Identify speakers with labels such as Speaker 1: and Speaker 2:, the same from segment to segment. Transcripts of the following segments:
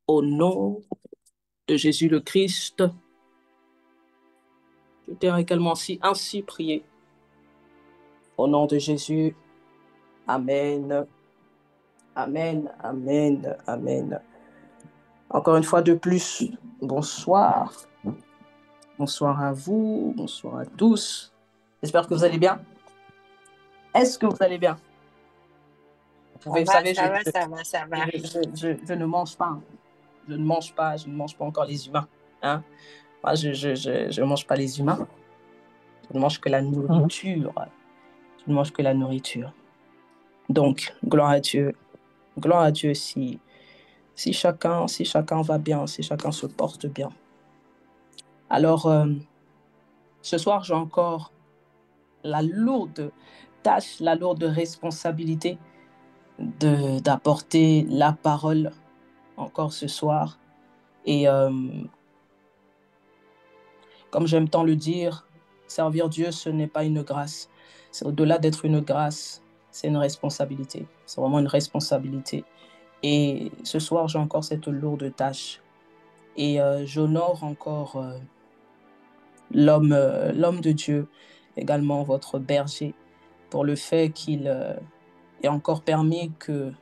Speaker 1: Au nom de Jésus le Christ, je t'ai également ainsi prié. Au nom de Jésus, Amen, Amen, Amen, Amen. Encore une fois de plus, bonsoir. Bonsoir à vous, bonsoir à tous. J'espère que vous allez bien. Est-ce que vous allez bien? Vous savez,
Speaker 2: Ça va.
Speaker 1: je ne mange pas. Je ne mange pas, je ne mange pas encore les humains. Hein? Moi, je ne mange pas les humains. Je ne mange que la nourriture. Je ne mange que la nourriture. Donc, gloire à Dieu. Gloire à Dieu si chacun va bien, si chacun se porte bien. Alors, ce soir, j'ai encore la lourde tâche, la lourde responsabilité d'apporter la parole encore ce soir. Et comme j'aime tant le dire, servir Dieu, ce n'est pas une grâce. C'est au-delà d'être une grâce, c'est une responsabilité. C'est vraiment une responsabilité. Et ce soir, j'ai encore cette lourde tâche. Et j'honore encore l'homme de Dieu, également votre berger, pour le fait qu'il ait encore permis que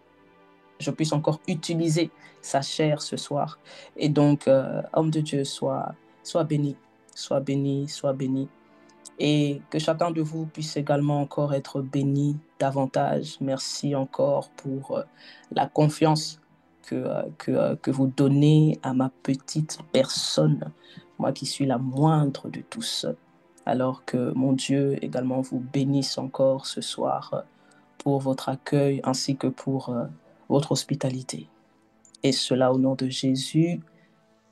Speaker 1: je puisse encore utiliser sa chair ce soir. Et donc, homme de Dieu, sois béni, sois béni, sois béni. Et que chacun de vous puisse également encore être béni davantage. Merci encore pour la confiance que vous donnez à ma petite personne, moi qui suis la moindre de tous. Alors que mon Dieu également vous bénisse encore ce soir pour votre accueil ainsi que pour votre hospitalité. Et cela au nom de Jésus.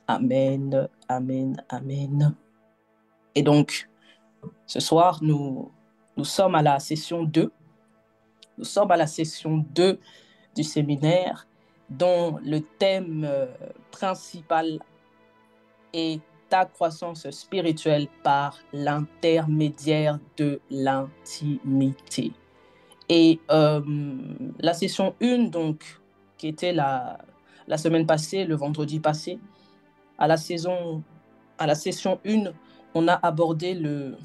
Speaker 1: Amen, amen, amen. Et donc, ce soir, nous sommes à la session 2. Nous sommes à la session 2 du séminaire dont le thème principal est ta croissance spirituelle par l'intermédiaire de l'intimité. Et la session 1, donc, qui était la semaine passée, le vendredi passé, à la session 1, on a abordé le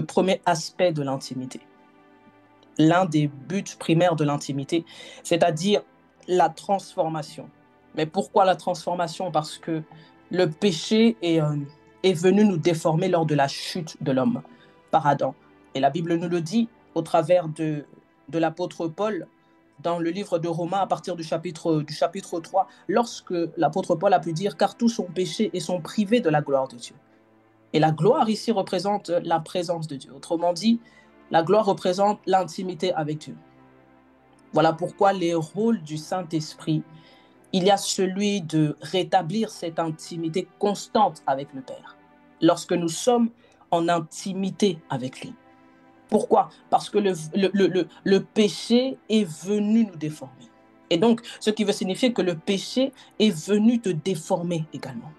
Speaker 1: premier aspect de l'intimité. L'un des buts primaires de l'intimité, c'est-à-dire la transformation. Mais pourquoi la transformation? Parce que le péché est venu nous déformer lors de la chute de l'homme par Adam. Et la Bible nous le dit au travers de l'apôtre Paul dans le livre de Romains à partir du chapitre 3, lorsque l'apôtre Paul a pu dire « Car tous sont péchés et sont privés de la gloire de Dieu ». Et la gloire ici représente la présence de Dieu. Autrement dit, la gloire représente l'intimité avec Dieu. Voilà pourquoi les rôles du Saint-Esprit, il y a celui de rétablir cette intimité constante avec le Père, lorsque nous sommes en intimité avec lui. Pourquoi? Parce que le péché est venu nous déformer. Et donc, ce qui veut signifier que le péché est venu te déformer également.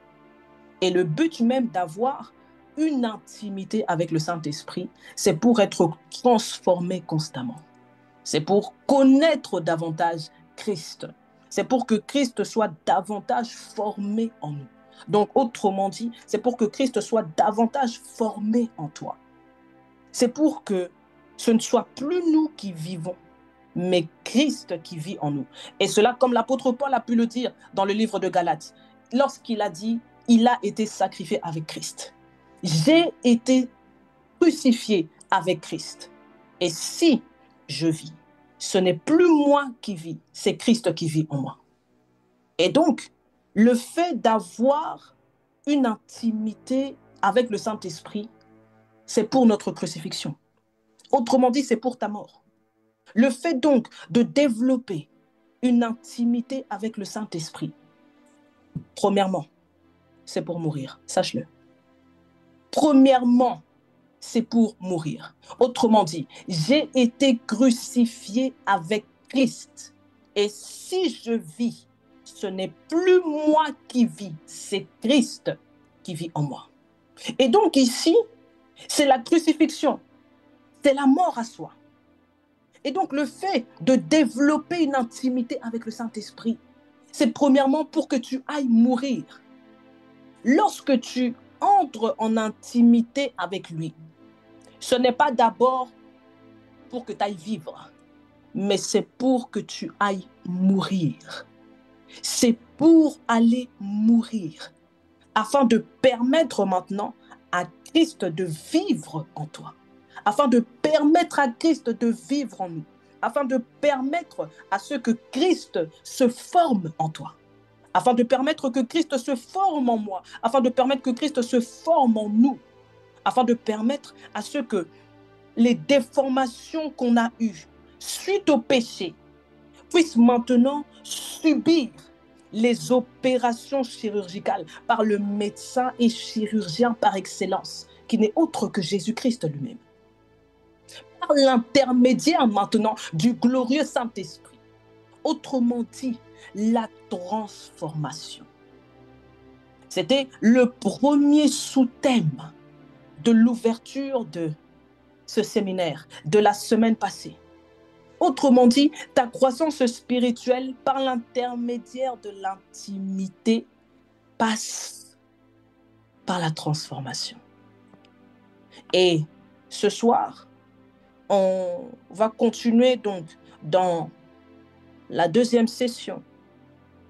Speaker 1: Et le but même d'avoir une intimité avec le Saint-Esprit, c'est pour être transformé constamment. C'est pour connaître davantage Christ. C'est pour que Christ soit davantage formé en nous. Donc, autrement dit, c'est pour que Christ soit davantage formé en toi. C'est pour que ce ne soit plus nous qui vivons, mais Christ qui vit en nous. Et cela, comme l'apôtre Paul a pu le dire dans le livre de Galates, lorsqu'il a dit, il a été sacrifié avec Christ. J'ai été crucifié avec Christ. Et si je vis, ce n'est plus moi qui vis, c'est Christ qui vit en moi. Et donc, le fait d'avoir une intimité avec le Saint-Esprit, c'est pour notre crucifixion. Autrement dit, c'est pour ta mort. Le fait donc de développer une intimité avec le Saint-Esprit, premièrement, c'est pour mourir, sache-le. Premièrement, c'est pour mourir. Autrement dit, j'ai été crucifié avec Christ. Et si je vis, ce n'est plus moi qui vis, c'est Christ qui vit en moi. Et donc ici, c'est la crucifixion, c'est la mort à soi. Et donc le fait de développer une intimité avec le Saint-Esprit, c'est premièrement pour que tu ailles mourir. Lorsque tu entres en intimité avec lui, ce n'est pas d'abord pour que tu ailles vivre, mais c'est pour que tu ailles mourir. C'est pour aller mourir, afin de permettre maintenant à Christ de vivre en toi, afin de permettre à Christ de vivre en nous, afin de permettre à ce que Christ se forme en toi, afin de permettre que Christ se forme en moi, afin de permettre que Christ se forme en nous, afin de permettre à ce que les déformations qu'on a eues suite au péché puissent maintenant subir les opérations chirurgicales par le médecin et chirurgien par excellence, qui n'est autre que Jésus-Christ lui-même. Par l'intermédiaire maintenant du glorieux Saint-Esprit. Autrement dit, la transformation. C'était le premier sous-thème de l'ouverture de ce séminaire, de la semaine passée. Autrement dit, ta croissance spirituelle par l'intermédiaire de l'intimité passe par la transformation. Et ce soir, on va continuer donc dans la deuxième session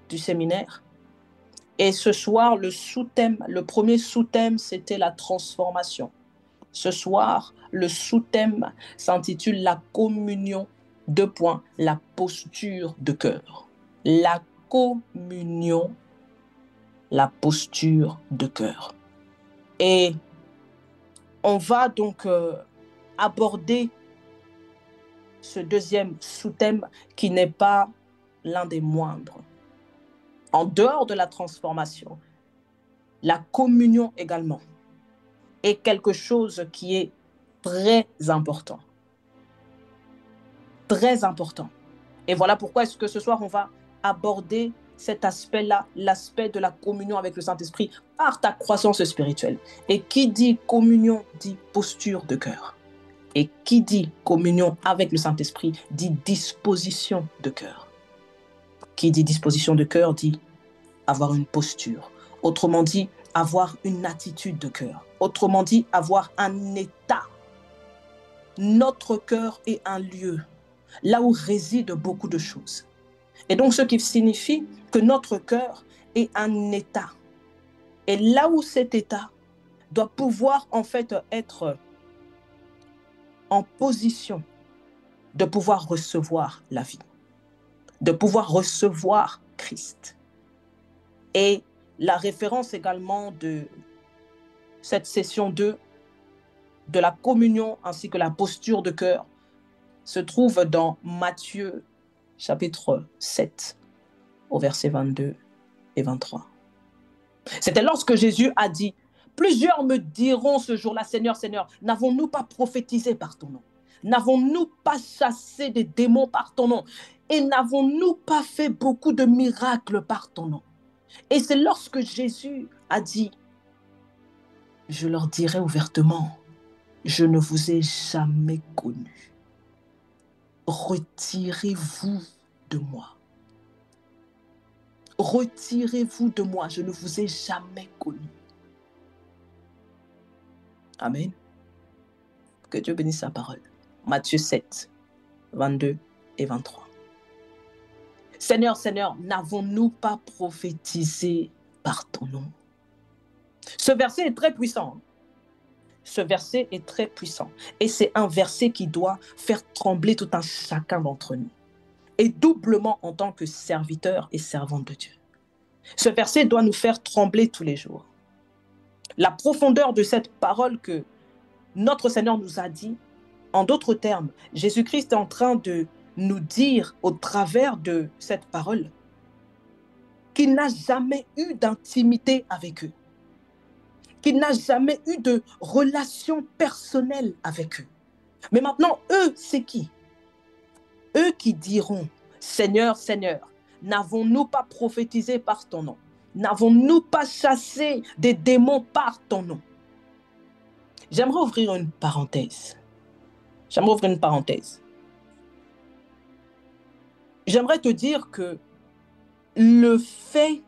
Speaker 1: du séminaire. Et ce soir, le premier sous-thème, c'était la transformation. Ce soir, le sous-thème s'intitule la communion, la posture de cœur. La communion, la posture de cœur. Et on va donc aborder ce deuxième sous-thème qui n'est pas l'un des moindres. En dehors de la transformation, la communion également est quelque chose qui est très important. Très important. Et voilà pourquoi est-ce que ce soir, on va aborder cet aspect-là, l'aspect de la communion avec le Saint-Esprit par ta croissance spirituelle. Et qui dit communion dit posture de cœur. Et qui dit communion avec le Saint-Esprit dit disposition de cœur. Qui dit disposition de cœur dit avoir une posture. Autrement dit, avoir une attitude de cœur. Autrement dit, avoir un état. Notre cœur est un lieu, là où résident beaucoup de choses. Et donc, ce qui signifie que notre cœur est un état. Et là où cet état doit pouvoir en fait être en position de pouvoir recevoir la vie, de pouvoir recevoir Christ. Et la référence également de cette session 2, de la communion ainsi que la posture de cœur, se trouve dans Matthieu chapitre 7, au verset 22 et 23. C'était lorsque Jésus a dit, « Plusieurs me diront ce jour-là, Seigneur, Seigneur, n'avons-nous pas prophétisé par ton nom? N'avons-nous pas chassé des démons par ton nom? Et n'avons-nous pas fait beaucoup de miracles par ton nom? » Et c'est lorsque Jésus a dit, « Je leur dirai ouvertement, je ne vous ai jamais connu. Retirez-vous de moi. Retirez-vous de moi, je ne vous ai jamais connu. » Amen. Que Dieu bénisse sa parole. Matthieu 7, 22 et 23. Seigneur, Seigneur, n'avons-nous pas prophétisé par ton nom? Ce verset est très puissant. Ce verset est très puissant. Et c'est un verset qui doit faire trembler tout un chacun d'entre nous. Et doublement en tant que serviteur et servante de Dieu. Ce verset doit nous faire trembler tous les jours. La profondeur de cette parole que notre Seigneur nous a dit, en d'autres termes, Jésus-Christ est en train de nous dire au travers de cette parole qu'il n'a jamais eu d'intimité avec eux, qu'il n'a jamais eu de relation personnelle avec eux. Mais maintenant, eux, c'est qui? Eux qui diront, Seigneur, Seigneur, n'avons-nous pas prophétisé par ton nom? N'avons-nous pas chassé des démons par ton nom? J'aimerais ouvrir une parenthèse. J'aimerais te dire que le fait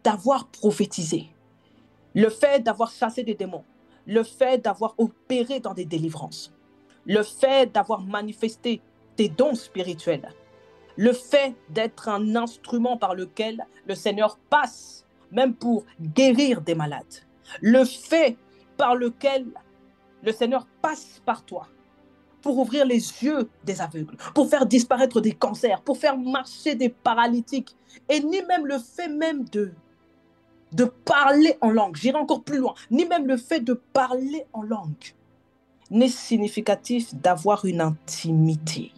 Speaker 1: d'avoir prophétisé, le fait d'avoir chassé des démons, le fait d'avoir opéré dans des délivrances, le fait d'avoir manifesté tes dons spirituels, le fait d'être un instrument par lequel le Seigneur passe, même pour guérir des malades, le fait par lequel le Seigneur passe par toi, pour ouvrir les yeux des aveugles, pour faire disparaître des cancers, pour faire marcher des paralytiques, et ni même le fait même de parler en langue, j'irai encore plus loin, ni même le fait de parler en langue n'est significatif d'avoir une intimité,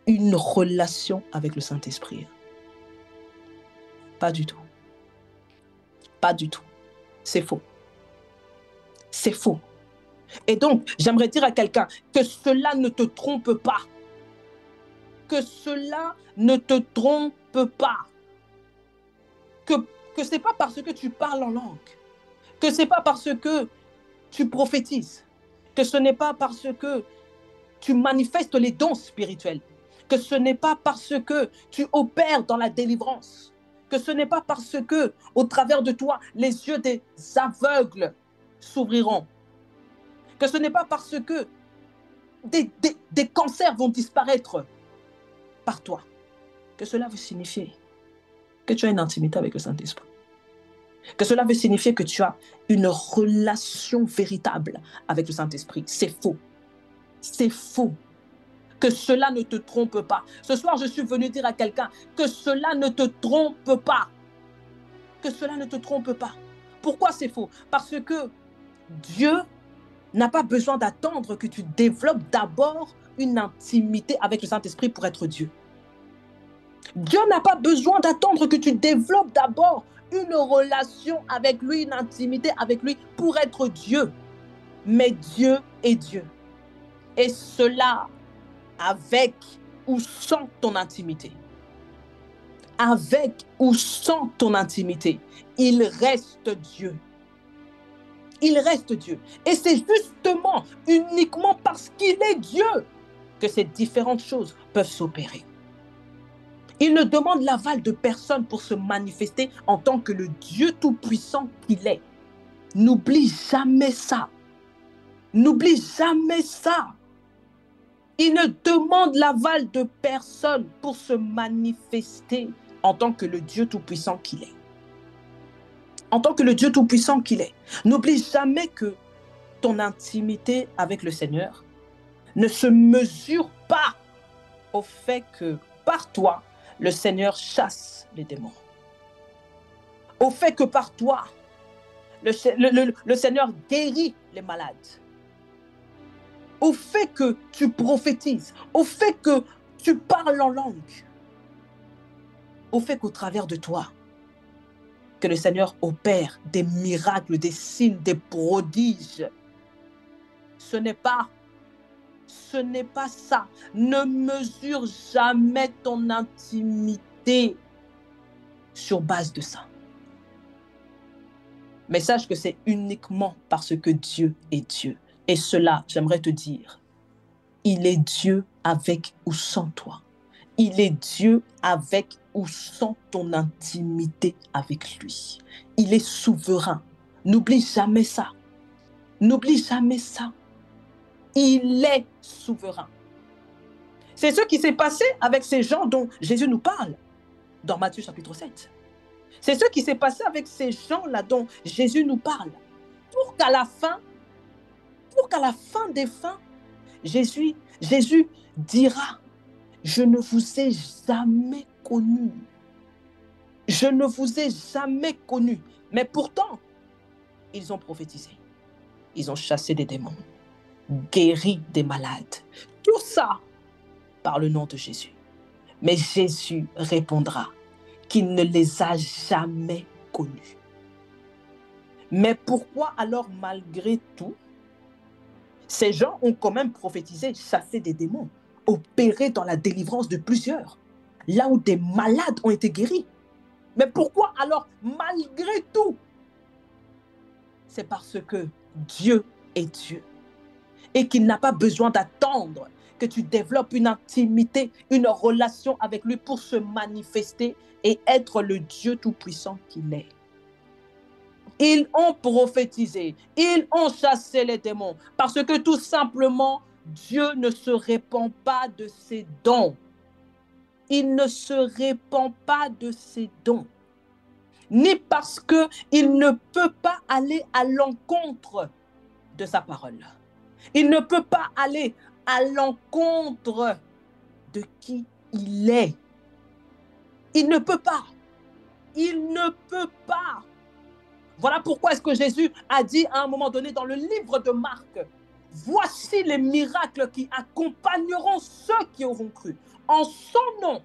Speaker 1: une relation avec le Saint-Esprit. Pas du tout. Pas du tout. C'est faux. C'est faux. Et donc, j'aimerais dire à quelqu'un que cela ne te trompe pas. Que cela ne te trompe pas. Que ce n'est pas parce que tu parles en langue, que ce n'est pas parce que tu prophétises, que ce n'est pas parce que tu manifestes les dons spirituels, que ce n'est pas parce que tu opères dans la délivrance, que ce n'est pas parce que, au travers de toi, les yeux des aveugles s'ouvriront, que ce n'est pas parce que des cancers vont disparaître par toi, que cela veut signifier que tu as une intimité avec le Saint-Esprit, que cela veut signifier que tu as une relation véritable avec le Saint-Esprit. C'est faux. C'est faux. Que cela ne te trompe pas. Ce soir, je suis venu dire à quelqu'un que cela ne te trompe pas. Que cela ne te trompe pas. Pourquoi c'est faux? Parce que Dieu n'a pas besoin d'attendre que tu développes d'abord une intimité avec le Saint-Esprit pour être Dieu. Dieu n'a pas besoin d'attendre que tu développes d'abord une relation avec lui, une intimité avec lui pour être Dieu. Mais Dieu est Dieu. Et cela avec ou sans ton intimité. Avec ou sans ton intimité, il reste Dieu. Il reste Dieu. Et c'est justement, uniquement parce qu'il est Dieu que ces différentes choses peuvent s'opérer. Il ne demande l'aval de personne pour se manifester en tant que le Dieu tout-puissant qu'il est. N'oublie jamais ça. N'oublie jamais ça. Il ne demande l'aval de personne pour se manifester en tant que le Dieu tout-puissant qu'il est. En tant que le Dieu tout-puissant qu'il est. N'oublie jamais que ton intimité avec le Seigneur ne se mesure pas au fait que par toi, le Seigneur chasse les démons. Au fait que par toi, le Seigneur guérit les malades. Au fait que tu prophétises, au fait que tu parles en langue, au fait qu'au travers de toi, que le Seigneur opère des miracles, des signes, des prodiges. Ce n'est pas ça. Ne mesure jamais ton intimité sur base de ça. Mais sache que c'est uniquement parce que Dieu est Dieu. Et cela, j'aimerais te dire, il est Dieu avec ou sans toi. Il est Dieu avec ou sans ton intimité avec lui. Il est souverain. N'oublie jamais ça. N'oublie jamais ça. Il est souverain. C'est ce qui s'est passé avec ces gens dont Jésus nous parle dans Matthieu chapitre 7. C'est ce qui s'est passé avec ces gens-là dont Jésus nous parle. Pour qu'à la fin des fins, Jésus dira: je ne vous ai jamais connu. Je ne vous ai jamais connu. Mais pourtant, ils ont prophétisé. Ils ont chassé des démons, guéri des malades. Tout ça par le nom de Jésus. Mais Jésus répondra qu'il ne les a jamais connus. Mais pourquoi alors, malgré tout, ces gens ont quand même prophétisé, chassé des démons, opéré dans la délivrance de plusieurs, là où des malades ont été guéris? Mais pourquoi alors, malgré tout? C'est parce que Dieu est Dieu et qu'il n'a pas besoin d'attendre que tu développes une intimité, une relation avec lui pour se manifester et être le Dieu tout-puissant qu'il est. Ils ont prophétisé, ils ont chassé les démons, parce que tout simplement, Dieu ne se répand pas de ses dons. Il ne se répand pas de ses dons. Ni parce qu'il ne peut pas aller à l'encontre de sa parole. Il ne peut pas aller à l'encontre de qui il est. Il ne peut pas. Il ne peut pas. Voilà pourquoi est-ce que Jésus a dit à un moment donné dans le livre de Marc, voici les miracles qui accompagneront ceux qui auront cru. En son nom,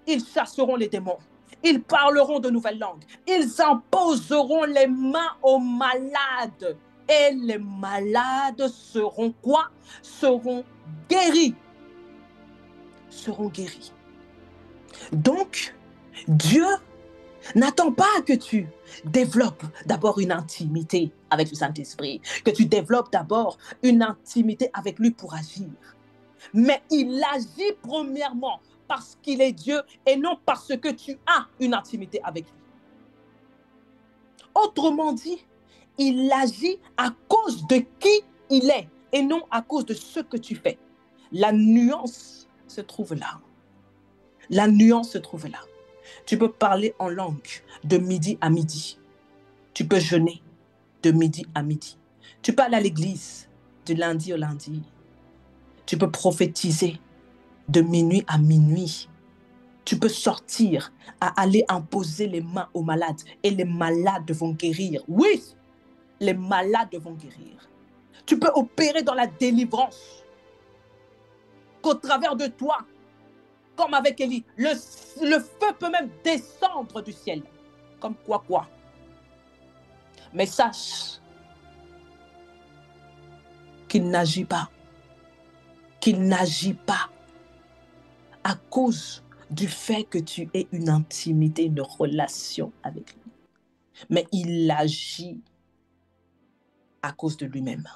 Speaker 1: ils chasseront les démons. Ils parleront de nouvelles langues. Ils imposeront les mains aux malades. Et les malades seront quoi? Seront guéris. Seront guéris. Donc, Dieu n'attend pas que tu développes d'abord une intimité avec le Saint-Esprit, que tu développes d'abord une intimité avec lui pour agir. Mais il agit premièrement parce qu'il est Dieu et non parce que tu as une intimité avec lui. Autrement dit, il agit à cause de qui il est et non à cause de ce que tu fais. La nuance se trouve là. La nuance se trouve là. Tu peux parler en langue de midi à midi. Tu peux jeûner de midi à midi. Tu peux aller à l'église du lundi au lundi. Tu peux prophétiser de minuit à minuit. Tu peux sortir à aller imposer les mains aux malades et les malades vont guérir. Oui, les malades vont guérir. Tu peux opérer dans la délivrance. Qu'au travers de toi, comme avec Élie, le feu peut même descendre du ciel. Comme quoi. Mais sache qu'il n'agit pas. Qu'il n'agit pas à cause du fait que tu aies une intimité, une relation avec lui. Mais il agit à cause de lui-même.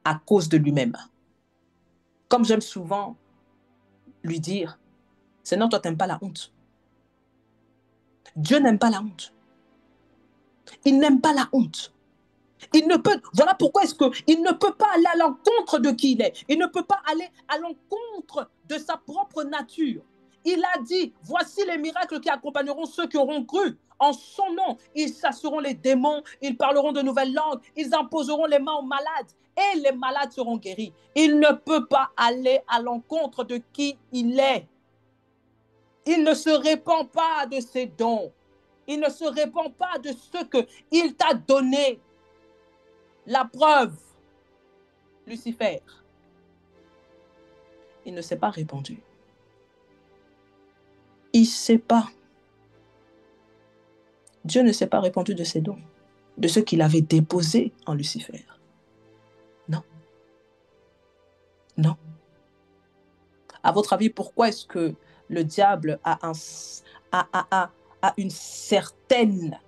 Speaker 1: À cause de lui-même. Comme j'aime souvent lui dire, Seigneur, toi, tu n'aimes pas la honte. Dieu n'aime pas la honte. Il n'aime pas la honte. Il ne peut, voilà pourquoi est-ce qu'il ne peut pas aller à l'encontre de qui il est. Il ne peut pas aller à l'encontre de sa propre nature. Il a dit, voici les miracles qui accompagneront ceux qui auront cru. En son nom, ils chasseront les démons, ils parleront de nouvelles langues, ils imposeront les mains aux malades et les malades seront guéris. Il ne peut pas aller à l'encontre de qui il est. Il ne se répand pas de ses dons. Il ne se répand pas de ce qu'il t'a donné. La preuve, Lucifer, il ne s'est pas répandu. Il ne sait pas. Dieu ne s'est pas répandu de ses dons, de ce qu'il avait déposé en Lucifer. Non. Non. À votre avis, pourquoi est-ce que le diable a une certaine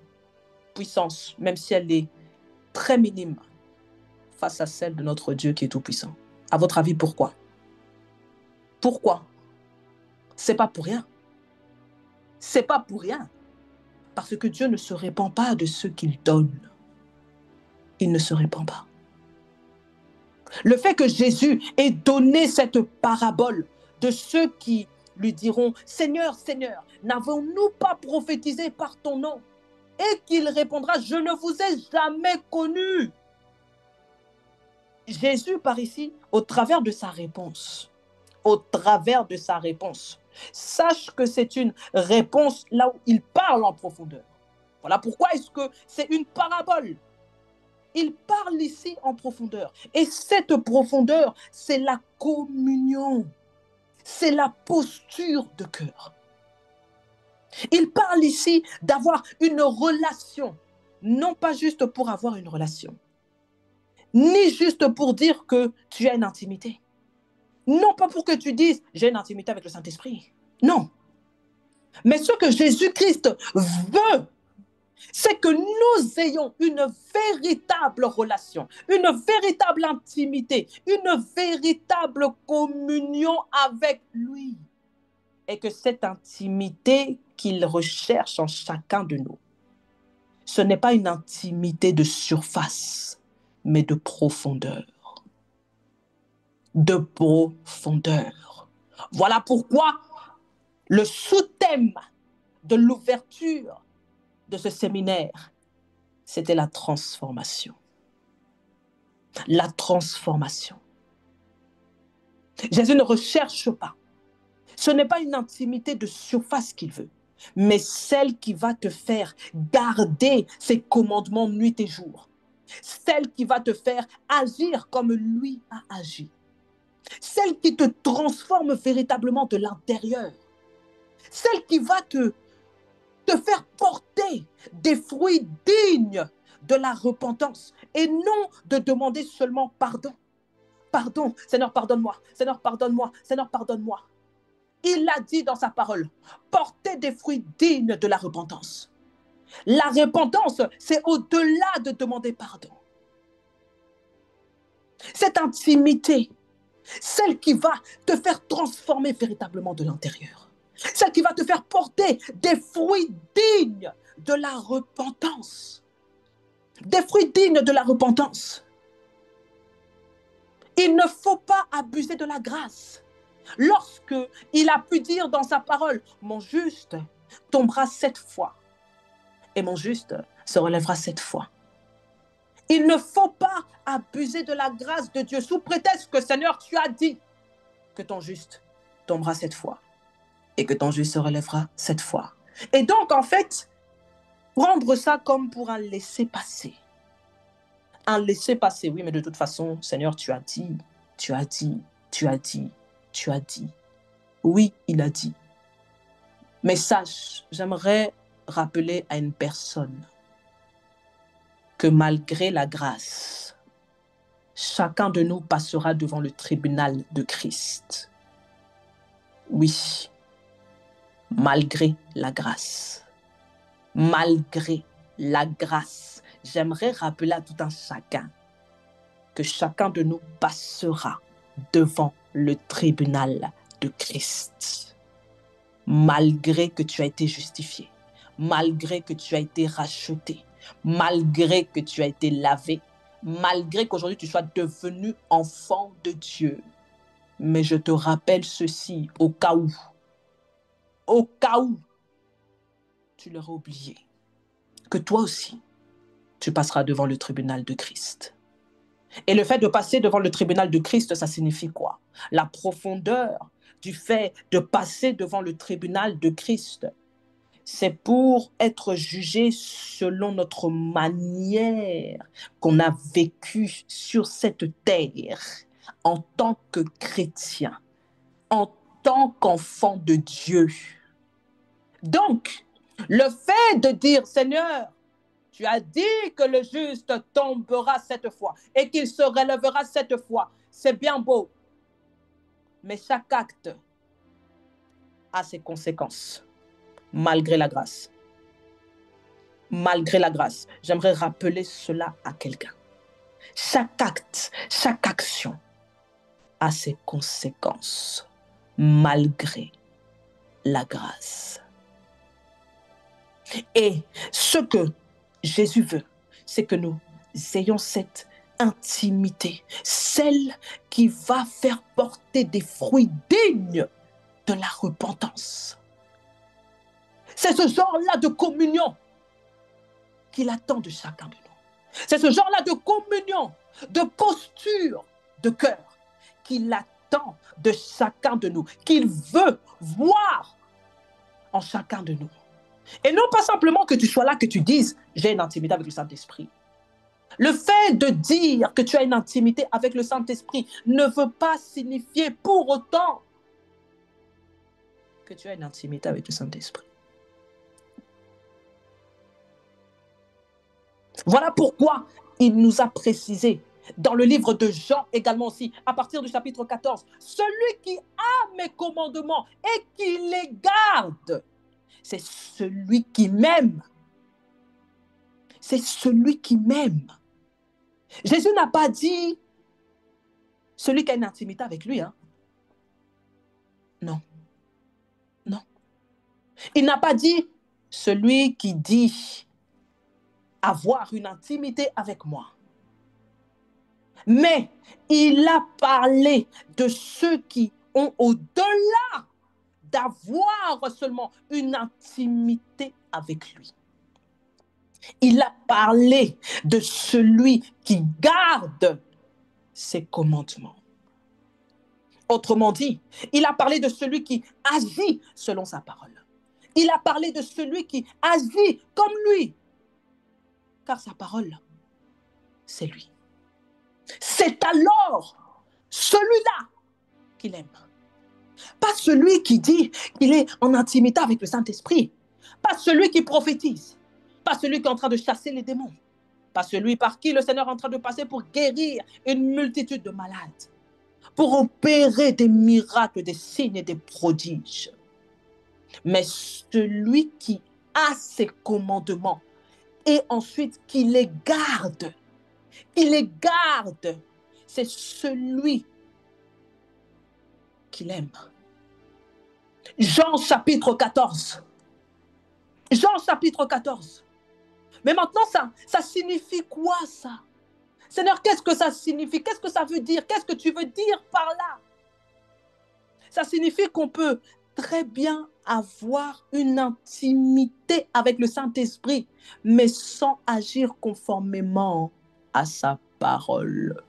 Speaker 1: puissance, même si elle est très minime, face à celle de notre Dieu qui est tout-puissant? À votre avis, pourquoi? Pourquoi? C'est pas pour rien. C'est pas pour rien. Parce que Dieu ne se répand pas de ce qu'il donne. Il ne se répand pas. Le fait que Jésus ait donné cette parabole de ceux qui lui diront « Seigneur, Seigneur, n'avons-nous pas prophétisé par ton nom ?» Et qu'il répondra « Je ne vous ai jamais connu. » Jésus par ici, au travers de sa réponse, sache que c'est une réponse là où il parle en profondeur. Voilà pourquoi est-ce que c'est une parabole. Il parle ici en profondeur. Et cette profondeur, c'est la communion. C'est la posture de cœur. Il parle ici d'avoir une relation, non pas juste pour avoir une relation, ni juste pour dire que tu as une intimité. Non pas pour que tu dises « j'ai une intimité avec le Saint-Esprit ». Non. Mais ce que Jésus-Christ veut, c'est que nous ayons une véritable relation, une véritable intimité, une véritable communion avec lui. Et que cette intimité qu'il recherche en chacun de nous, ce n'est pas une intimité de surface, mais de profondeur. De profondeur. Voilà pourquoi le sous-thème de l'ouverture de ce séminaire, c'était la transformation. La transformation. Jésus ne recherche pas. Ce n'est pas une intimité de surface qu'il veut, mais celle qui va te faire garder ses commandements nuit et jour. Celle qui va te faire agir comme lui a agi. Celle qui te transforme véritablement de l'intérieur. Celle qui va te faire porter des fruits dignes de la repentance et non de demander seulement pardon. Pardon, Seigneur, pardonne-moi. Seigneur, pardonne-moi. Seigneur, pardonne-moi. Il l'a dit dans sa parole, porter des fruits dignes de la repentance. La repentance, c'est au-delà de demander pardon. Cette intimité, celle qui va te faire transformer véritablement de l'intérieur. Celle qui va te faire porter des fruits dignes de la repentance. Des fruits dignes de la repentance. Il ne faut pas abuser de la grâce. Lorsque il a pu dire dans sa parole, mon juste tombera 7 fois et mon juste se relèvera 7 fois. Il ne faut pas abuser de la grâce de Dieu sous prétexte que Seigneur, tu as dit que ton juste tombera 7 fois et que ton juste se relèvera 7 fois. Et donc, en fait, prendre ça comme pour un laisser-passer. Un laisser-passer, oui, mais de toute façon, Seigneur, tu as dit, tu as dit, tu as dit, tu as dit. Oui, il a dit. Mais sache, j'aimerais rappeler à une personne que malgré la grâce, chacun de nous passera devant le tribunal de Christ. Oui, malgré la grâce. Malgré la grâce. J'aimerais rappeler à tout un chacun que chacun de nous passera devant le tribunal de Christ. Malgré que tu as été justifié, malgré que tu as été racheté, malgré que tu as été lavé, malgré qu'aujourd'hui tu sois devenu enfant de Dieu. Mais je te rappelle ceci au cas où tu l'aurais oublié, que toi aussi, tu passeras devant le tribunal de Christ. Et le fait de passer devant le tribunal de Christ, ça signifie quoi? La profondeur du fait de passer devant le tribunal de Christ, c'est pour être jugé selon notre manière qu'on a vécu sur cette terre en tant que chrétien, en tant qu'enfant de Dieu. Donc, le fait de dire, Seigneur, tu as dit que le juste tombera 7 fois et qu'il se relèvera 7 fois, c'est bien beau. Mais chaque acte a ses conséquences, malgré la grâce. Malgré la grâce, j'aimerais rappeler cela à quelqu'un. Chaque acte, chaque action a ses conséquences, malgré la grâce. Et ce que Jésus veut, c'est que nous ayons cette intimité, celle qui va faire porter des fruits dignes de la repentance. C'est ce genre-là de communion qu'il attend de chacun de nous. C'est ce genre-là de communion, de posture de cœur qu'il attend de chacun de nous, qu'il veut voir en chacun de nous. Et non pas simplement que tu sois là, que tu dises « j'ai une intimité avec le Saint-Esprit ». Le fait de dire que tu as une intimité avec le Saint-Esprit ne veut pas signifier pour autant que tu as une intimité avec le Saint-Esprit. Voilà pourquoi il nous a précisé dans le livre de Jean également aussi, à partir du chapitre 14, « Celui qui a mes commandements et qui les garde, c'est celui qui m'aime. c'est celui qui m'aime. Jésus n'a pas dit celui qui a une intimité avec lui. Hein? Non, non. Il n'a pas dit celui qui dit avoir une intimité avec moi. Mais il a parlé de ceux qui ont au-delà d'avoir seulement une intimité avec lui. Il a parlé de celui qui garde ses commandements. Autrement dit, il a parlé de celui qui agit selon sa parole. Il a parlé de celui qui agit comme lui. Car sa parole, c'est lui. C'est alors celui-là qu'il aime. Pas celui qui dit qu'il est en intimité avec le Saint-Esprit. Pas celui qui prophétise. Pas celui qui est en train de chasser les démons. Pas celui par qui le Seigneur est en train de passer pour guérir une multitude de malades. Pour opérer des miracles, des signes et des prodiges. Mais celui qui a ses commandements et ensuite qui les garde. Il les garde. C'est celui qu'il aime. Jean chapitre 14. Jean chapitre 14. Mais maintenant, ça signifie quoi ça? Seigneur, qu'est-ce que ça signifie? Qu'est-ce que ça veut dire? Qu'est-ce que tu veux dire par là? Ça signifie qu'on peut très bien avoir une intimité avec le Saint-Esprit, mais sans agir conformément à sa parole.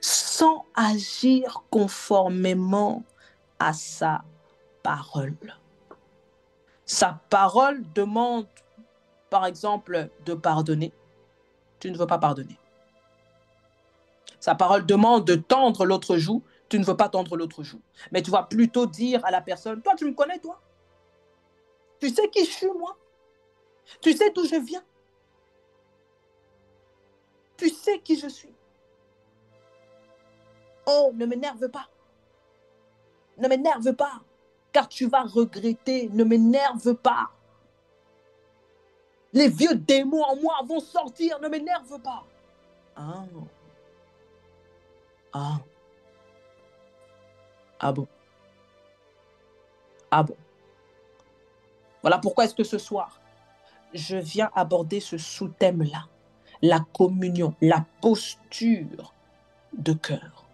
Speaker 1: Sans agir conformément à sa parole. Sa parole demande, par exemple, de pardonner. Tu ne veux pas pardonner. Sa parole demande de tendre l'autre joue. Tu ne veux pas tendre l'autre joue. Mais tu vas plutôt dire à la personne, toi, tu me connais, toi? Tu sais qui je suis, moi? Tu sais d'où je viens? Tu sais qui je suis? Oh, ne m'énerve pas. Ne m'énerve pas, car tu vas regretter. Ne m'énerve pas. Les vieux démons en moi vont sortir. Ne m'énerve pas. Ah. Ah. Ah bon. Ah bon. Voilà pourquoi est-ce que ce soir, je viens aborder ce sous-thème-là. La communion, la posture de cœur.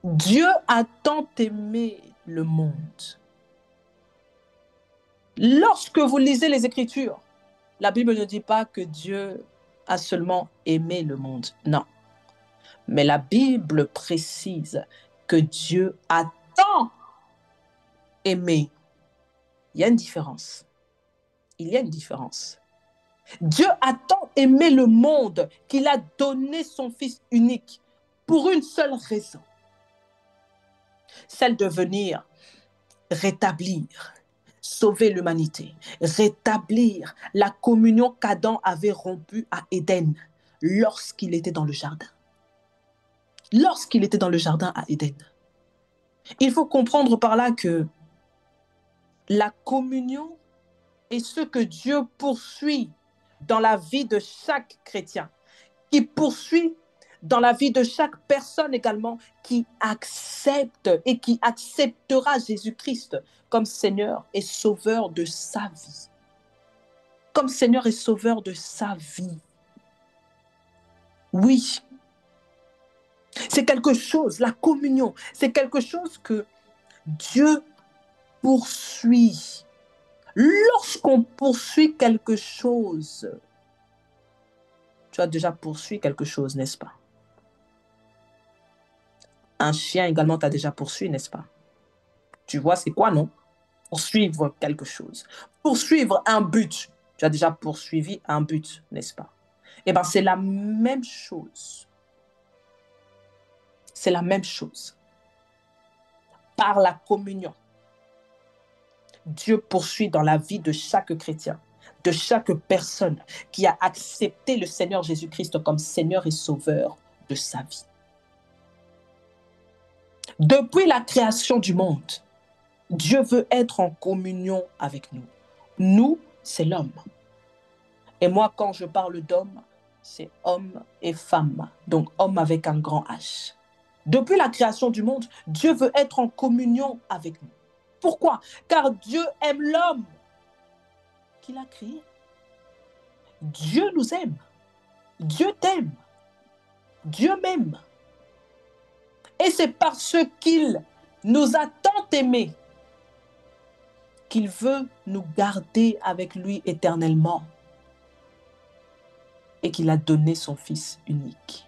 Speaker 1: Dieu a tant aimé le monde. Lorsque vous lisez les Écritures, la Bible ne dit pas que Dieu a seulement aimé le monde. Non. Mais la Bible précise que Dieu a tant aimé. Il y a une différence. Il y a une différence. Dieu a tant aimé le monde qu'il a donné son Fils unique pour une seule raison. Celle de venir rétablir, sauver l'humanité, rétablir la communion qu'Adam avait rompue à Éden lorsqu'il était dans le jardin. Lorsqu'il était dans le jardin à Éden. Il faut comprendre par là que la communion est ce que Dieu poursuit dans la vie de chaque chrétien, qui poursuit dans la vie de chaque personne également qui accepte et qui acceptera Jésus-Christ comme Seigneur et Sauveur de sa vie. Comme Seigneur et Sauveur de sa vie. Oui. C'est quelque chose, la communion, c'est quelque chose que Dieu poursuit. Lorsqu'on poursuit quelque chose, tu as déjà poursuivi quelque chose, n'est-ce pas? Un chien également t'a déjà poursuivi, n'est-ce pas? Tu vois, c'est quoi, non? Poursuivre quelque chose. Poursuivre un but. Tu as déjà poursuivi un but, n'est-ce pas? Eh bien, c'est la même chose. C'est la même chose. Par la communion, Dieu poursuit dans la vie de chaque chrétien, de chaque personne qui a accepté le Seigneur Jésus-Christ comme Seigneur et Sauveur de sa vie. Depuis la création du monde, Dieu veut être en communion avec nous. Nous, c'est l'homme. Et moi, quand je parle d'homme, c'est homme et femme. Donc, homme avec un grand H. Depuis la création du monde, Dieu veut être en communion avec nous. Pourquoi? Car Dieu aime l'homme qu'il a créé. Dieu nous aime. Dieu t'aime. Dieu m'aime. Et c'est parce qu'il nous a tant aimés qu'il veut nous garder avec lui éternellement et qu'il a donné son Fils unique,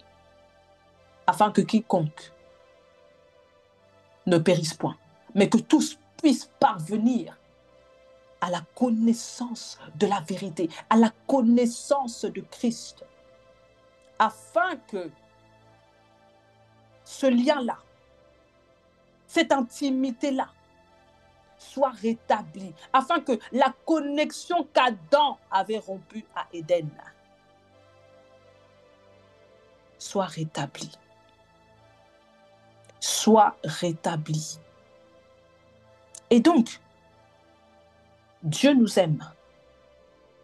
Speaker 1: afin que quiconque ne périsse point, mais que tous puissent parvenir à la connaissance de la vérité, à la connaissance de Christ, afin que ce lien-là, cette intimité-là, soit rétablie, afin que la connexion qu'Adam avait rompue à Éden soit rétablie. Soit rétablie. Et donc, Dieu nous aime.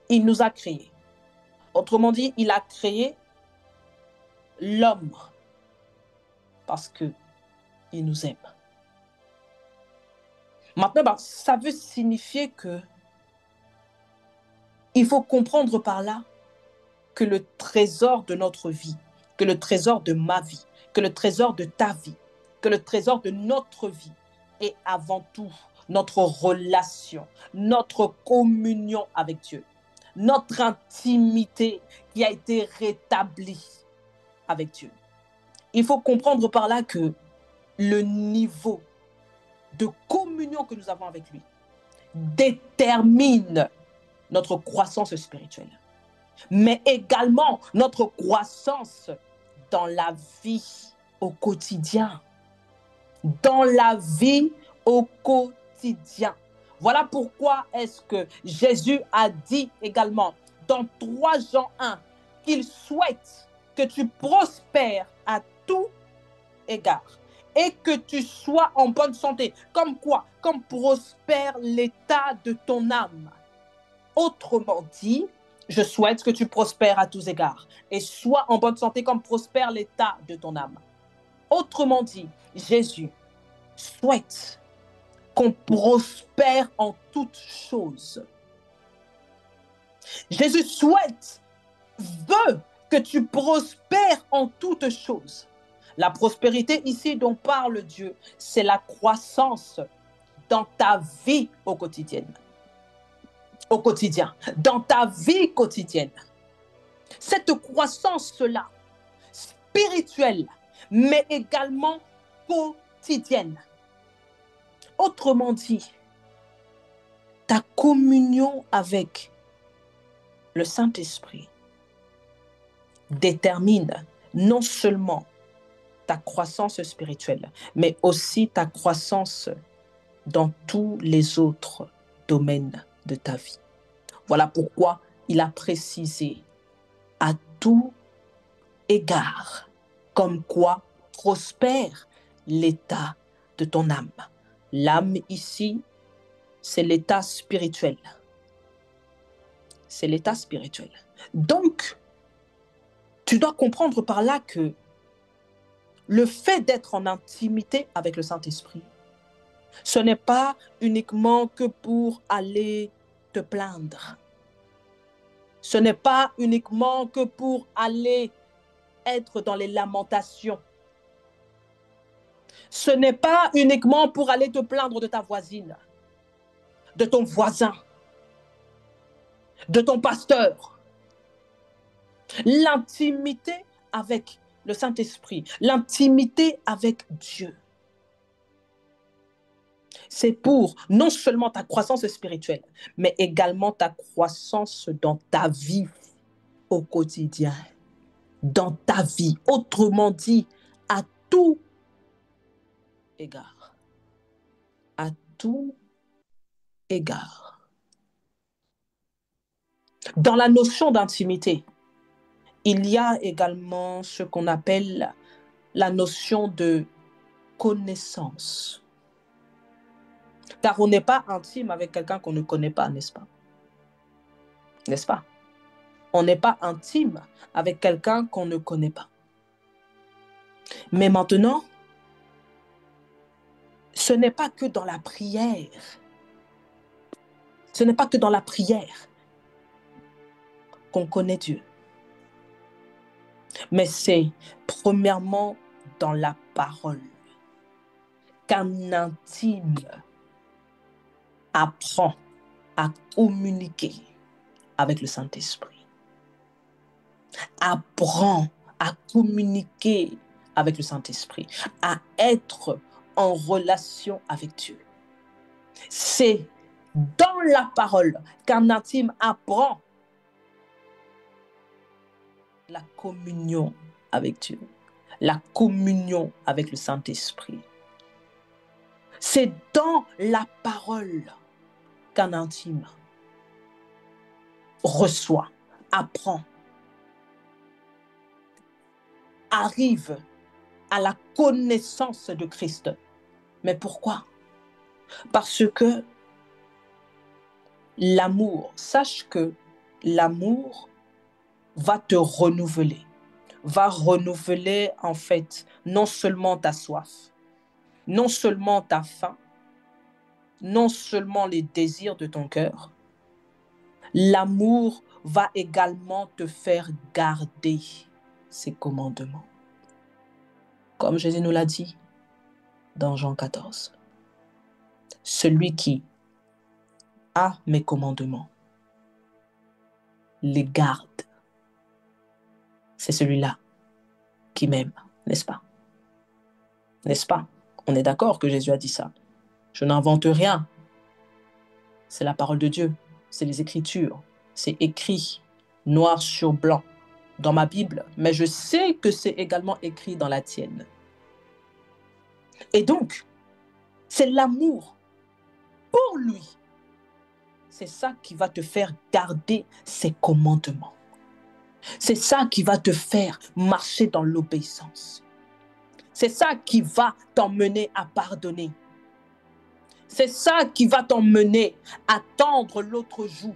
Speaker 1: Il nous a créés. Autrement dit, il a créé l'homme parce qu'il nous aime. Maintenant, ça veut signifier que il faut comprendre par là que le trésor de notre vie, que le trésor de ma vie, que le trésor de ta vie, que le trésor de notre vie est avant tout notre relation, notre communion avec Dieu, notre intimité qui a été rétablie avec Dieu. Il faut comprendre par là que le niveau de communion que nous avons avec lui détermine notre croissance spirituelle, mais également notre croissance dans la vie au quotidien. Dans la vie au quotidien. Voilà pourquoi est-ce que Jésus a dit également dans 3 Jean 1 qu'il souhaite que tu prospères à tout égard et que tu sois en bonne santé. Comme quoi? Comme prospère l'état de ton âme. Autrement dit, je souhaite que tu prospères à tous égards et sois en bonne santé comme prospère l'état de ton âme. Autrement dit, Jésus souhaite qu'on prospère en toutes choses. Jésus veut que tu prospères en toutes choses. La prospérité ici dont parle Dieu, c'est la croissance dans ta vie au quotidien. Dans ta vie quotidienne. Cette croissance-là, spirituelle, mais également quotidienne. Autrement dit, ta communion avec le Saint-Esprit détermine non seulement ta croissance spirituelle, mais aussi ta croissance dans tous les autres domaines de ta vie. Voilà pourquoi il a précisé à tout égard, comme quoi prospère l'état de ton âme. L'âme ici, c'est l'état spirituel. C'est l'état spirituel. Donc, tu dois comprendre par là que le fait d'être en intimité avec le Saint-Esprit, ce n'est pas uniquement que pour aller te plaindre. Ce n'est pas uniquement que pour aller être dans les lamentations. Ce n'est pas uniquement pour aller te plaindre de ta voisine, de ton voisin, de ton pasteur. L'intimité avec le Saint-Esprit, l'intimité avec Dieu, c'est pour non seulement ta croissance spirituelle, mais également ta croissance dans ta vie au quotidien, dans ta vie. Autrement dit, à tout égard. À tout égard. Dans la notion d'intimité, il y a également ce qu'on appelle la notion de connaissance. Car on n'est pas intime avec quelqu'un qu'on ne connaît pas, n'est-ce pas? n'est-ce pas? On n'est pas intime avec quelqu'un qu'on ne connaît pas. Mais maintenant, ce n'est pas que dans la prière. Ce n'est pas que dans la prière qu'on connaît Dieu. Mais c'est premièrement dans la parole qu'un intime apprend à communiquer avec le Saint-Esprit. Apprend à communiquer avec le Saint-Esprit, à être en relation avec Dieu. C'est dans la parole qu'un intime apprend la communion avec Dieu, la communion avec le Saint-Esprit. C'est dans la parole qu'un intime reçoit, apprend, arrive à la connaissance de Christ. Mais pourquoi? Parce que l'amour, sache que l'amour va te renouveler, va renouveler en fait non seulement ta soif, non seulement ta faim, non seulement les désirs de ton cœur, l'amour va également te faire garder ses commandements. Comme Jésus nous l'a dit dans Jean 14, celui qui a mes commandements, les garde, c'est celui-là qui m'aime, n'est-ce pas? N'est-ce pas? On est d'accord que Jésus a dit ça. Je n'invente rien. C'est la parole de Dieu, c'est les Écritures, c'est écrit noir sur blanc dans ma Bible, mais je sais que c'est également écrit dans la tienne. Et donc, c'est l'amour pour lui. C'est ça qui va te faire garder ses commandements. C'est ça qui va te faire marcher dans l'obéissance. C'est ça qui va t'emmener à pardonner. C'est ça qui va t'emmener à tendre l'autre joue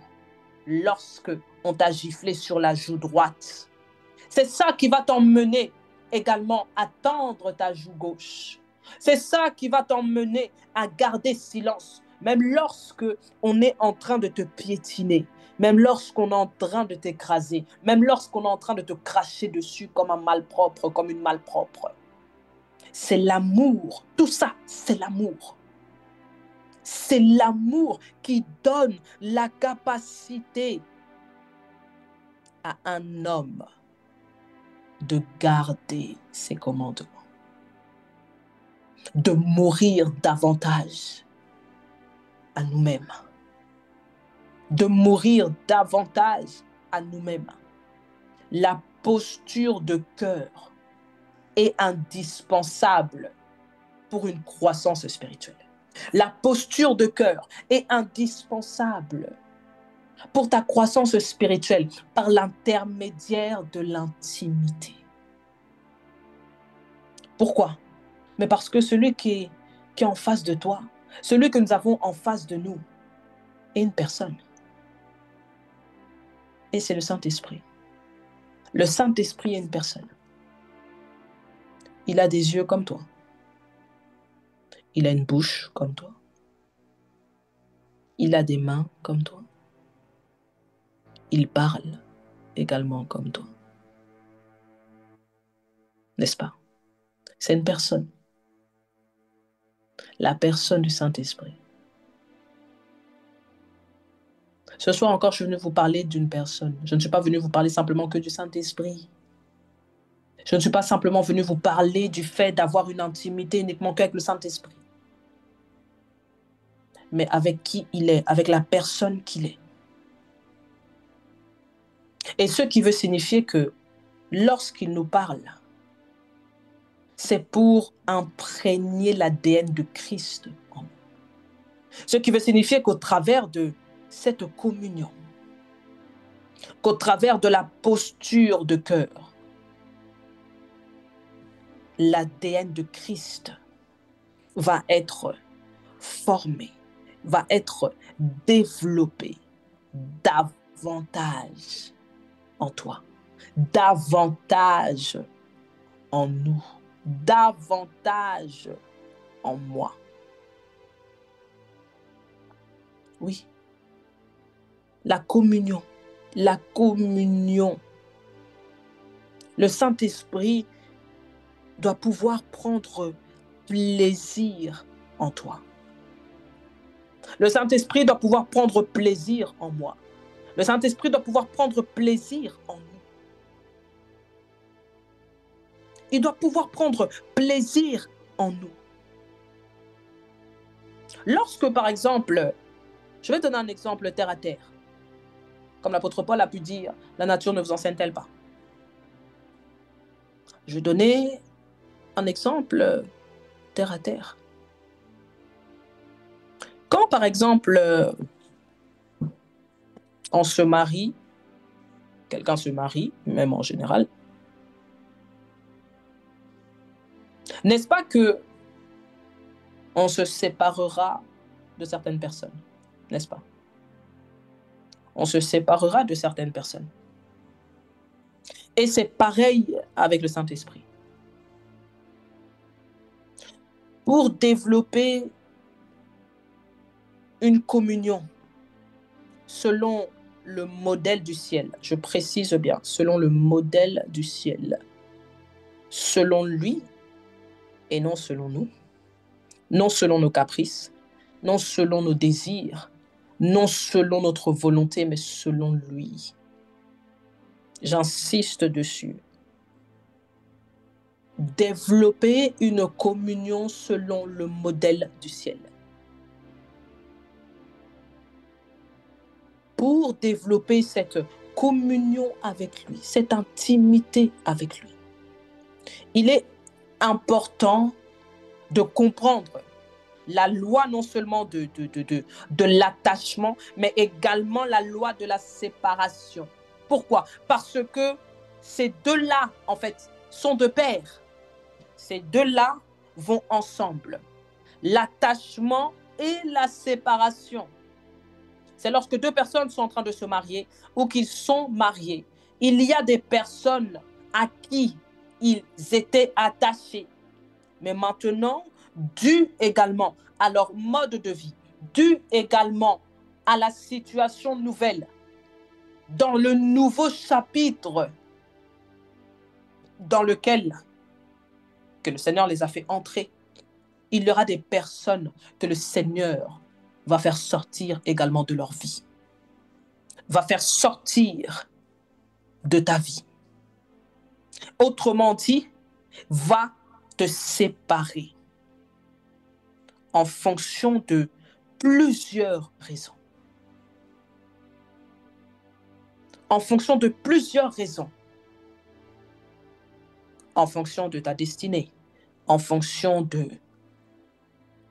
Speaker 1: lorsque on t'a giflé sur la joue droite. C'est ça qui va t'emmener également à tendre ta joue gauche. C'est ça qui va t'emmener à garder silence, même lorsque on est en train de te piétiner, même lorsqu'on est en train de t'écraser, même lorsqu'on est en train de te cracher dessus comme un malpropre, comme une malpropre. C'est l'amour. Tout ça, c'est l'amour. C'est l'amour qui donne la capacité à un homme de garder ses commandements, de mourir davantage à nous-mêmes, de mourir davantage à nous-mêmes. La posture de cœur est indispensable pour une croissance spirituelle. La posture de cœur est indispensable pour ta croissance spirituelle par l'intermédiaire de l'intimité. Pourquoi? Mais parce que celui qui est en face de toi, celui que nous avons en face de nous, est une personne. Et c'est le Saint-Esprit. Le Saint-Esprit est une personne. Il a des yeux comme toi. Il a une bouche comme toi. Il a des mains comme toi. Il parle également comme toi. N'est-ce pas? C'est une personne. La personne du Saint-Esprit. Ce soir encore, je suis venu vous parler d'une personne. Je ne suis pas venu vous parler simplement que du Saint-Esprit. Je ne suis pas simplement venu vous parler du fait d'avoir une intimité uniquement qu'avec le Saint-Esprit. Mais avec qui il est, avec la personne qu'il est. Et ce qui veut signifier que lorsqu'il nous parle, c'est pour imprégner l'ADN de Christ en nous. Ce qui veut signifier qu'au travers de cette communion, qu'au travers de la posture de cœur, l'ADN de Christ va être formé, va être développé davantage en toi, davantage en nous, davantage en moi. Oui, la communion, la communion. Le Saint-Esprit doit pouvoir prendre plaisir en toi. Le Saint-Esprit doit pouvoir prendre plaisir en moi. Le Saint-Esprit doit pouvoir prendre plaisir en nous. Il doit pouvoir prendre plaisir en nous. Lorsque, par exemple, je vais donner un exemple terre à terre. Comme l'apôtre Paul a pu dire, la nature ne vous enseigne-t-elle pas? Je vais donner un exemple terre à terre. Quand, par exemple, on se marie, quelqu'un se marie, même en général, n'est-ce pas que on se séparera de certaines personnes, n'est-ce pas? On se séparera de certaines personnes. Et c'est pareil avec le Saint-Esprit. Pour développer une communion selon le modèle du ciel, je précise bien, selon le modèle du ciel, selon lui et non selon nous, non selon nos caprices, non selon nos désirs, non selon notre volonté, mais selon lui. J'insiste dessus. Développer une communion selon le modèle du ciel. Pour développer cette communion avec lui, cette intimité avec lui, il est important de comprendre la loi non seulement de l'attachement, mais également la loi de la séparation. Pourquoi? Parce que ces deux-là, en fait, sont de pair. Ces deux-là vont ensemble. L'attachement et la séparation. C'est lorsque deux personnes sont en train de se marier ou qu'ils sont mariés. Il y a des personnes à qui ils étaient attachés. Mais maintenant, dû également à leur mode de vie, dû également à la situation nouvelle, dans le nouveau chapitre dans lequel que le Seigneur les a fait entrer, il y aura des personnes que le Seigneur va faire sortir également de leur vie, va faire sortir de ta vie. Autrement dit, va te séparer en fonction de plusieurs raisons. En fonction de plusieurs raisons. En fonction de ta destinée, en fonction de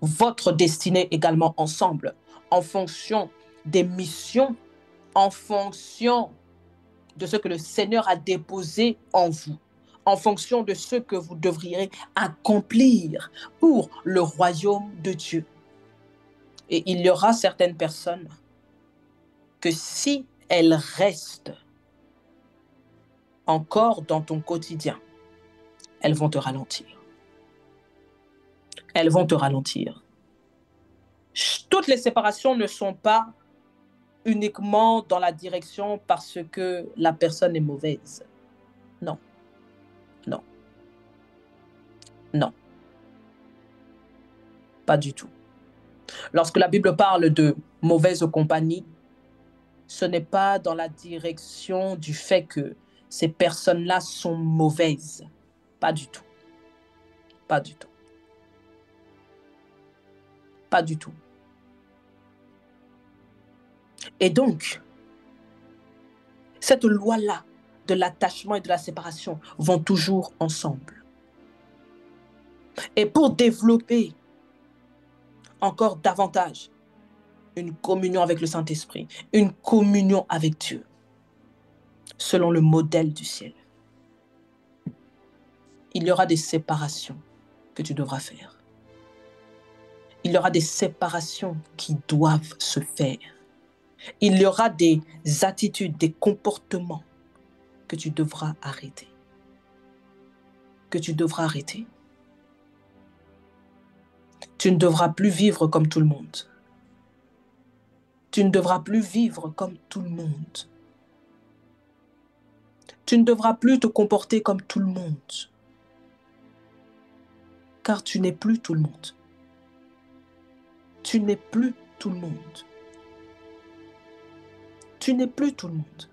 Speaker 1: votre destinée également ensemble, en fonction des missions, en fonction de ce que le Seigneur a déposé en vous, en fonction de ce que vous devriez accomplir pour le royaume de Dieu. Et il y aura certaines personnes que si elles restent encore dans ton quotidien, elles vont te ralentir. Elles vont te ralentir. Toutes les séparations ne sont pas uniquement dans la direction parce que la personne est mauvaise. Non. Non. Non. Pas du tout. Lorsque la Bible parle de mauvaise compagnie, ce n'est pas dans la direction du fait que ces personnes-là sont mauvaises. Pas du tout. Pas du tout. Pas du tout. Et donc, cette loi-là de l'attachement et de la séparation vont toujours ensemble. Et pour développer encore davantage une communion avec le Saint-Esprit, une communion avec Dieu, selon le modèle du ciel, il y aura des séparations que tu devras faire. Il y aura des séparations qui doivent se faire. Il y aura des attitudes, des comportements que tu devras arrêter. Que tu devras arrêter. Tu ne devras plus vivre comme tout le monde. Tu ne devras plus vivre comme tout le monde. Tu ne devras plus te comporter comme tout le monde. Car tu n'es plus tout le monde. Tu n'es plus tout le monde. Tu n'es plus tout le monde.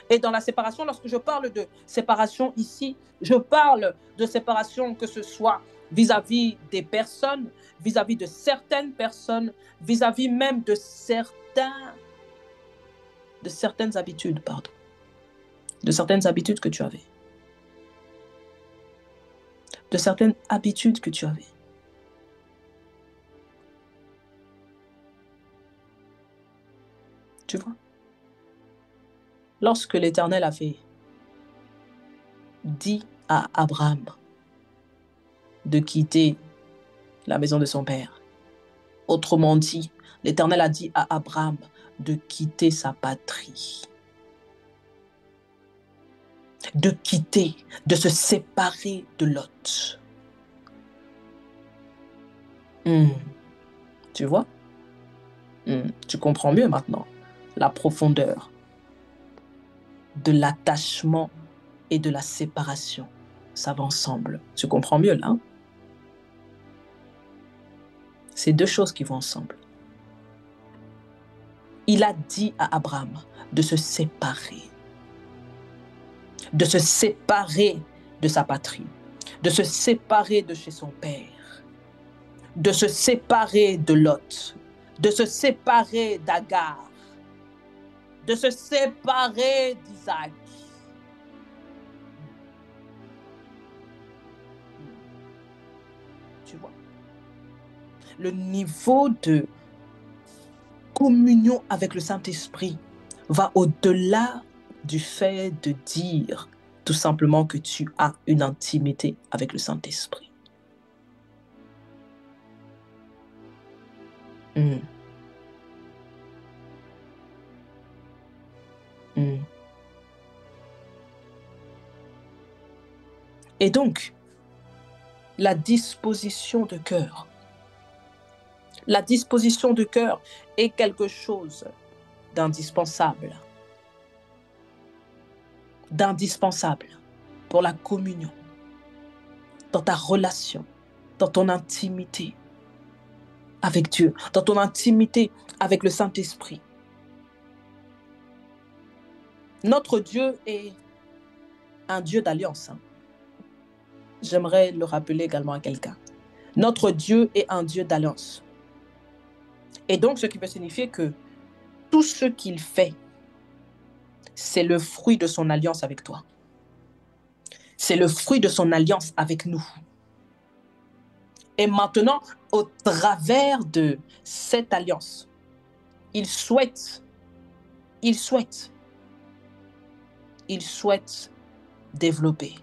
Speaker 1: Et dans la séparation, lorsque je parle de séparation ici, je parle de séparation que ce soit vis-à-vis des personnes, vis-à-vis de certaines personnes, vis-à-vis même de certaines habitudes, de certaines habitudes que tu avais. De certaines habitudes que tu avais. Tu vois? Lorsque l'Éternel avait dit à Abraham de quitter la maison de son père, autrement dit, l'Éternel a dit à Abraham de quitter sa patrie, de quitter, de se séparer de Lot. Tu vois? Tu comprends mieux maintenant la profondeur de l'attachement et de la séparation. Ça va ensemble. Tu comprends mieux là? C'est deux choses qui vont ensemble. Il a dit à Abraham de se séparer de sa patrie, de se séparer de chez son père, de se séparer de Lot, de se séparer d'Agar, de se séparer d'Isaac. Tu vois? Le niveau de communion avec le Saint-Esprit va au-delà du fait de dire tout simplement que tu as une intimité avec le Saint-Esprit. Et donc, la disposition de cœur. La disposition de cœur est quelque chose d'indispensable. D'indispensable pour la communion, dans ta relation, dans ton intimité avec Dieu, dans ton intimité avec le Saint-Esprit. Notre Dieu est un Dieu d'alliance. J'aimerais le rappeler également à quelqu'un. Notre Dieu est un Dieu d'alliance. Et donc, ce qui peut signifier que tout ce qu'il fait, c'est le fruit de son alliance avec toi. C'est le fruit de son alliance avec nous. Et maintenant, au travers de cette alliance, il souhaite développer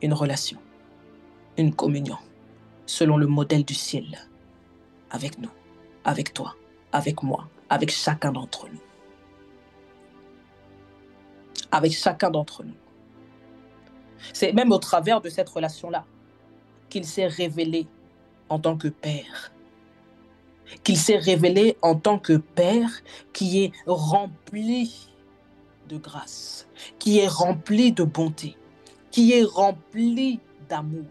Speaker 1: une relation, une communion, selon le modèle du ciel, avec nous, avec toi, avec moi, avec chacun d'entre nous. Avec chacun d'entre nous. C'est même au travers de cette relation-là qu'il s'est révélé en tant que Père. Qu'il s'est révélé en tant que Père qui est rempli de grâce, qui est rempli de bonté, qui est rempli d'amour.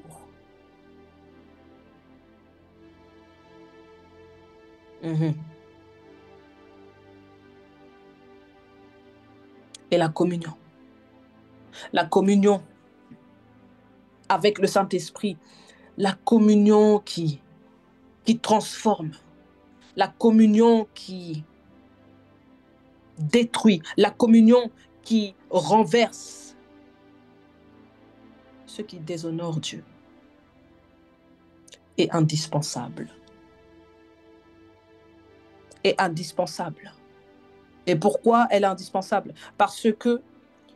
Speaker 1: Et la communion avec le Saint-Esprit, la communion qui transforme, la communion qui détruit, la communion qui renverse ce qui déshonore Dieu est indispensable. Est indispensable. Et pourquoi elle est indispensable? Parce que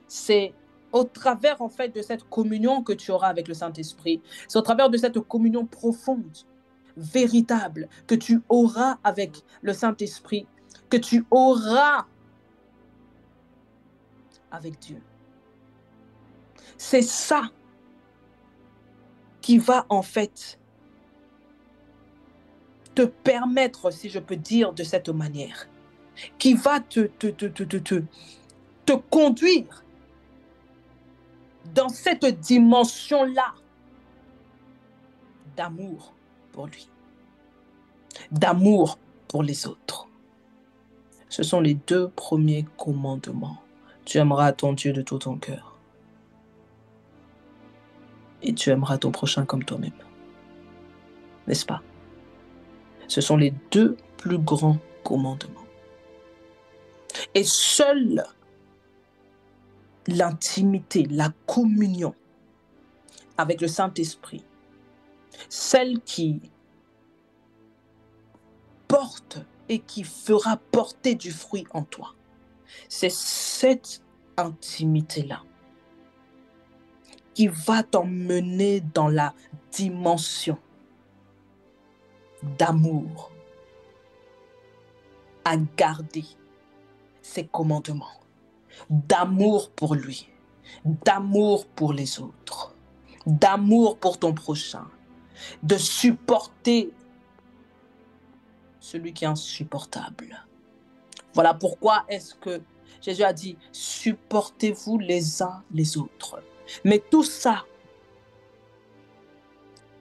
Speaker 1: c'est au travers en fait de cette communion que tu auras avec le Saint-Esprit, c'est au travers de cette communion profonde véritable que tu auras avec le Saint-Esprit, que tu auras avec Dieu. C'est ça qui va en fait te permettre, si je peux dire de cette manière, qui va te conduire dans cette dimension-là d'amour pour lui, d'amour pour les autres. Ce sont les 2 premiers commandements. Tu aimeras ton Dieu de tout ton cœur. Et tu aimeras ton prochain comme toi-même. N'est-ce pas? Ce sont les 2 plus grands commandements. Et seule l'intimité, la communion avec le Saint-Esprit, celle qui porte et qui fera porter du fruit en toi, c'est cette intimité-là qui va t'emmener dans la dimension d'amour, à garder ses commandements, d'amour pour lui, d'amour pour les autres, d'amour pour ton prochain, de supporter celui qui est insupportable. Voilà pourquoi est-ce que Jésus a dit « supportez-vous les uns les autres ». Mais tout ça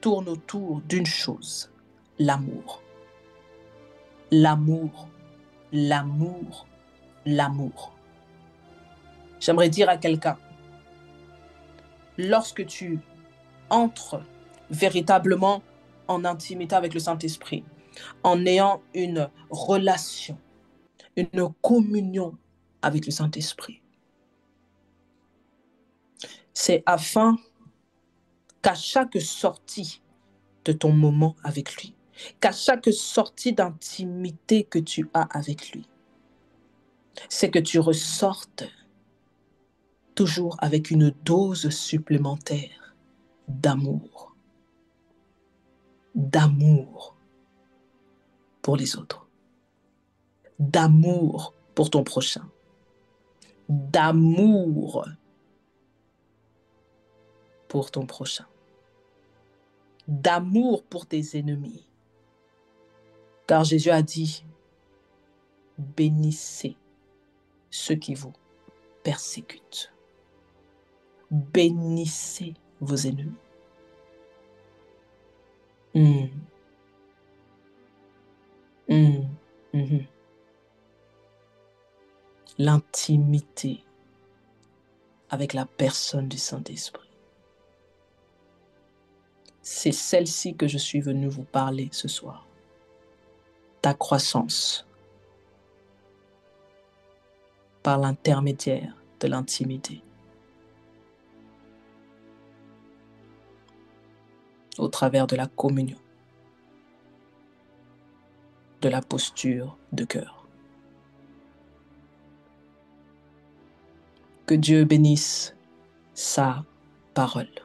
Speaker 1: tourne autour d'une chose, l'amour. L'amour, l'amour, l'amour. J'aimerais dire à quelqu'un, lorsque tu entres véritablement en intimité avec le Saint-Esprit, en ayant une relation, une communion avec le Saint-Esprit, c'est afin qu'à chaque sortie de ton moment avec lui, qu'à chaque sortie d'intimité que tu as avec lui, c'est que tu ressortes toujours avec une dose supplémentaire d'amour. D'amour pour les autres. D'amour pour ton prochain. D'amour pour ton prochain. D'amour pour tes ennemis. Car Jésus a dit, bénissez ceux qui vous persécutent. Bénissez vos ennemis. L'intimité avec la personne du Saint-Esprit. C'est celle-ci que je suis venu vous parler ce soir. Ta croissance par l'intermédiaire de l'intimité. Au travers de la communion, de la posture de cœur. Que Dieu bénisse sa parole.